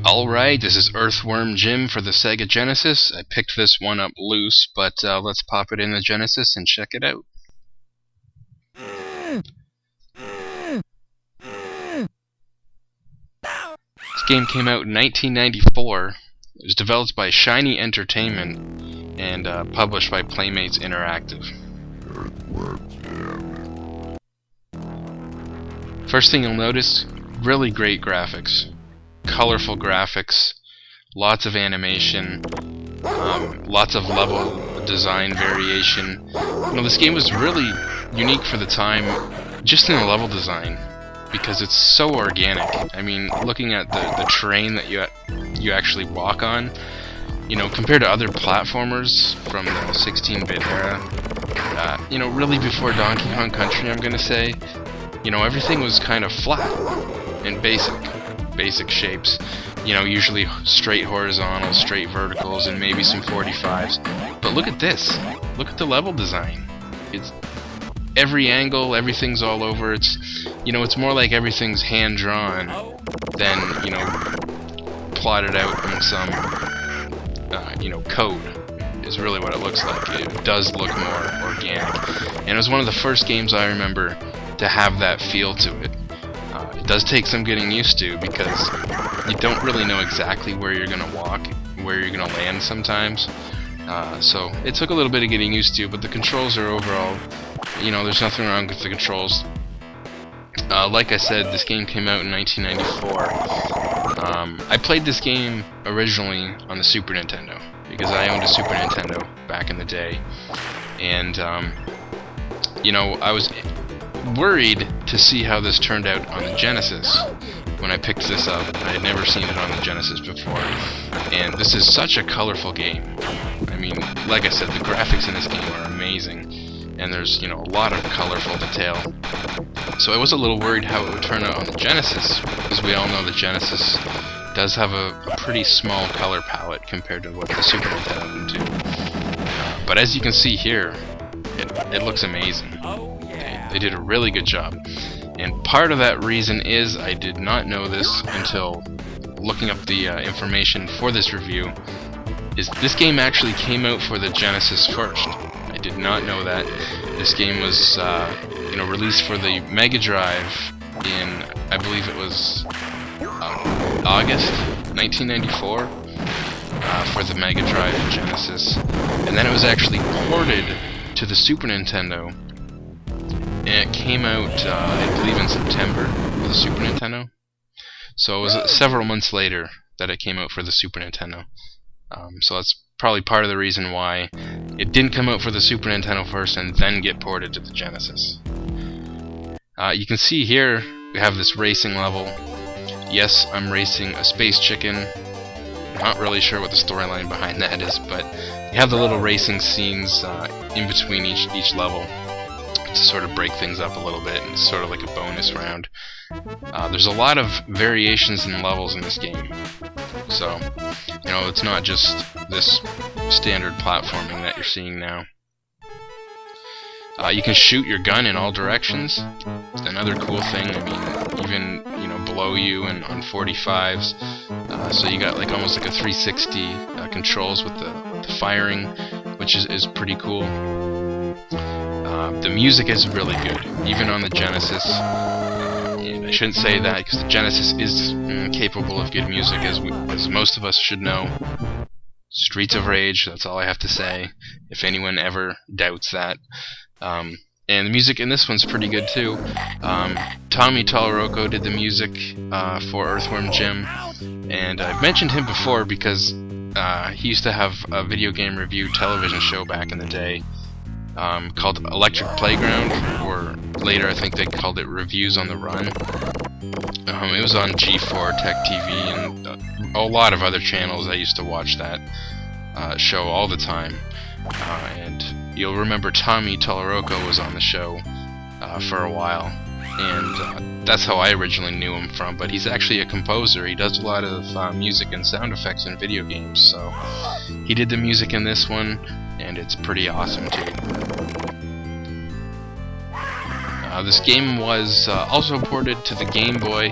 Alright, this is Earthworm Jim for the Sega Genesis. I picked this one up loose, but let's pop it in the Genesis and check it out. This game came out in 1994. It was developed by Shiny Entertainment and published by Playmates Interactive. First thing you'll notice, really great graphics. Colorful graphics, lots of animation, lots of level design variation. You know, this game was really unique for the time, just in the level design, because it's so organic. I mean, looking at the terrain that you actually walk on, you know, compared to other platformers from the 16-bit era, you know, really before Donkey Kong Country, I'm gonna say, you know, everything was kind of flat and basic shapes, you know, usually straight horizontals, straight verticals, and maybe some 45s. But look at this. Look at the level design. It's every angle, everything's all over. It's, you know, it's more like everything's hand drawn than, you know, plotted out in some, you know, code. Is really what it looks like. It does look more organic, and it was one of the first games I remember to have that feel to it. It does take some getting used to, because you don't really know exactly where you're going to walk, where you're going to land sometimes. So it took a little bit of getting used to, but the controls are overall, you know, there's nothing wrong with the controls. Like I said, this game came out in 1994. I played this game originally on the Super Nintendo, because I owned a Super Nintendo back in the day. And, you know, I was worried to see how this turned out on the Genesis when I picked this up. I had never seen it on the Genesis before, and this is such a colorful game. I mean, like I said, the graphics in this game are amazing, and there's, you know, a lot of colorful detail. So I was a little worried how it would turn out on the Genesis, because we all know the Genesis does have a pretty small color palette compared to what the Super Nintendo would do. But as you can see here, it looks amazing. They did a really good job, and part of that reason is I did not know this until looking up the information for this review, is this game actually came out for the Genesis first. I did not know that. This game was you know, released for the Mega Drive in, I believe it was August 1994 for the Mega Drive and Genesis, and then it was actually ported to the Super Nintendo. And it came out, I believe, in September for the Super Nintendo. So it was several months later that it came out for the Super Nintendo. So that's probably part of the reason why it didn't come out for the Super Nintendo first and then get ported to the Genesis. You can see here we have this racing level. Yes, I'm racing a space chicken. Not really sure what the storyline behind that is, but you have the little racing scenes in between each level to sort of break things up a little bit, and it's sort of like a bonus round. There's a lot of variations in levels in this game, so, you know, it's not just this standard platforming that you're seeing now. You can shoot your gun in all directions. It's another cool thing. I mean, even, you know, below you and on 45s, so you got like almost like a 360 controls with the firing, which is pretty cool. The music is really good, even on the Genesis. And I shouldn't say that, because the Genesis is capable of good music, as most of us should know. Streets of Rage, that's all I have to say, if anyone ever doubts that. And the music in this one's pretty good too. Tommy Tallarico did the music for Earthworm Jim, and I've mentioned him before because he used to have a video game review television show back in the day, called Electric Playground, or later I think they called it Reviews on the Run. It was on G4 Tech TV and a lot of other channels. I used to watch that show all the time, and you'll remember Tommy Tallarico was on the show for a while, and that's how I originally knew him from. But he's actually a composer. He does a lot of music and sound effects in video games, so he did the music in this one, and it's pretty awesome too. This game was also ported to the Game Boy,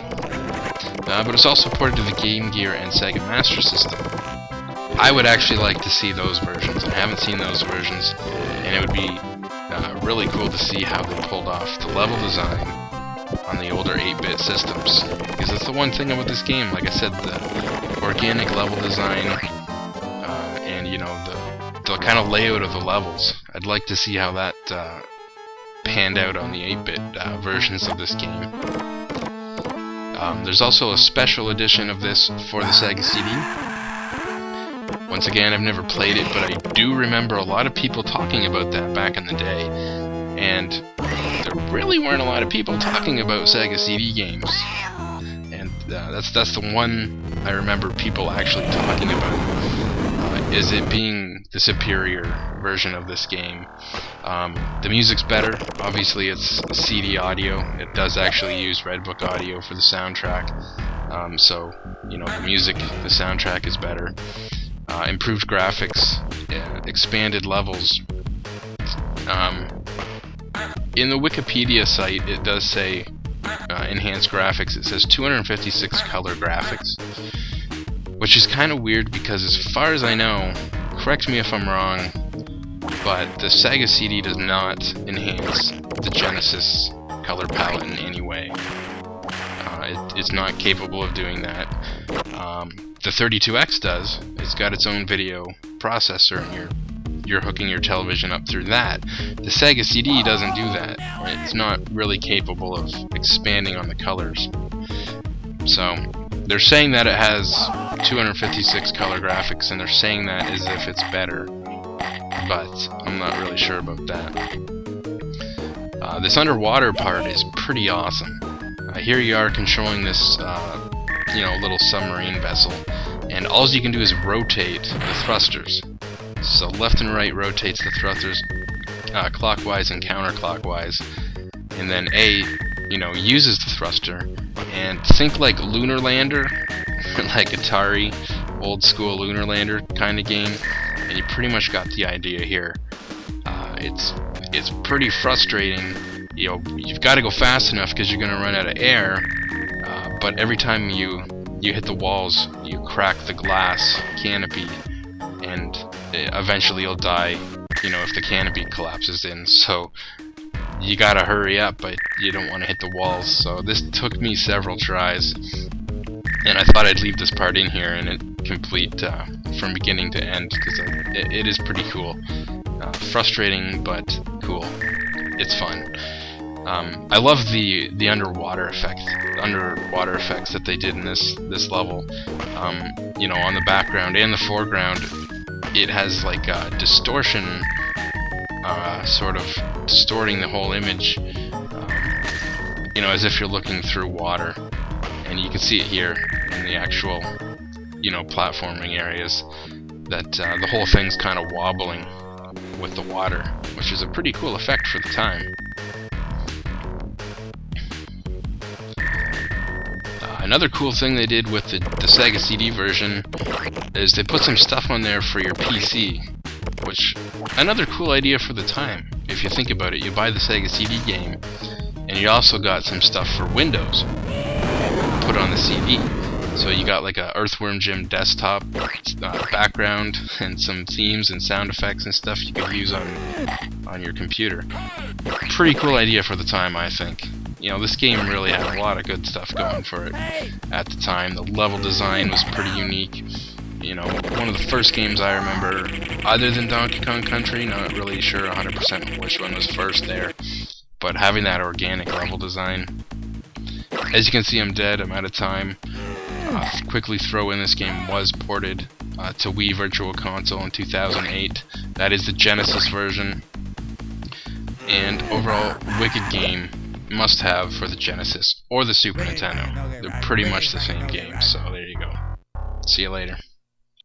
but it's also ported to the Game Gear and Sega Master System. I would actually like to see those versions. I haven't seen those versions, and it would be really cool to see how they pulled off the level design on the older 8-bit systems. Because that's the one thing about this game, like I said, the organic level design, and you know, the kind of layout of the levels. I'd like to see how that panned out on the 8-bit versions of this game. There's also a special edition of this for the Sega CD. Once again, I've never played it, but I do remember a lot of people talking about that back in the day. And there really weren't a lot of people talking about Sega CD games. And that's the one I remember people actually talking about, is it being the superior version of this game. The music's better. Obviously, it's CD audio. It does actually use Redbook audio for the soundtrack. So, you know, the music, the soundtrack is better. Improved graphics, expanded levels. In the Wikipedia site, it does say enhanced graphics. It says 256 color graphics, which is kind of weird because, as far as I know, correct me if I'm wrong, but the Sega CD does not enhance the Genesis color palette in any way. It's not capable of doing that. The 32X does. It's got its own video processor, and you're hooking your television up through that. The Sega CD doesn't do that. It's not really capable of expanding on the colors. So they're saying that it has 256 color graphics, and they're saying that as if it's better, but I'm not really sure about that. This underwater part is pretty awesome. Here you are controlling this you know, little submarine vessel, and all you can do is rotate the thrusters. So left and right rotates the thrusters clockwise and counterclockwise, and then A, you know, uses the thruster. And think like Lunar Lander, like Atari, old school Lunar Lander kind of game, and you pretty much got the idea here. It's pretty frustrating. You know, you've got to go fast enough because you're going to run out of air. But every time you hit the walls, you crack the glass canopy, and eventually you'll die, you know, if the canopy collapses in. So you gotta hurry up, but you don't want to hit the walls. So this took me several tries, and I thought I'd leave this part in here and it complete from beginning to end, because it is pretty cool. Frustrating, but cool. It's fun. I love the underwater effects that they did in this level. You know, on the background and the foreground, it has like a distortion, sort of distorting the whole image. You know, as if you're looking through water, and you can see it here in the actual, you know, platforming areas. That the whole thing's kind of wobbling with the water, which is a pretty cool effect for the time. Another cool thing they did with the Sega CD version is they put some stuff on there for your PC, which, another cool idea for the time. If you think about it, you buy the Sega CD game, and you also got some stuff for Windows put on the CD. So you got like a Earthworm Jim desktop background and some themes and sound effects and stuff you could use on your computer. Pretty cool idea for the time, I think. You know, this game really had a lot of good stuff going for it at the time. The level design was pretty unique. You know, one of the first games I remember, other than Donkey Kong Country, not really sure 100% which one was first there, but having that organic level design. As you can see, I'm dead, I'm out of time. Quickly throw in, this game was ported to Wii Virtual Console in 2008. That is the Genesis version. And overall, wicked game. Must have for the Genesis or the Super Nintendo. They're pretty much the same game, so there you go. See you later.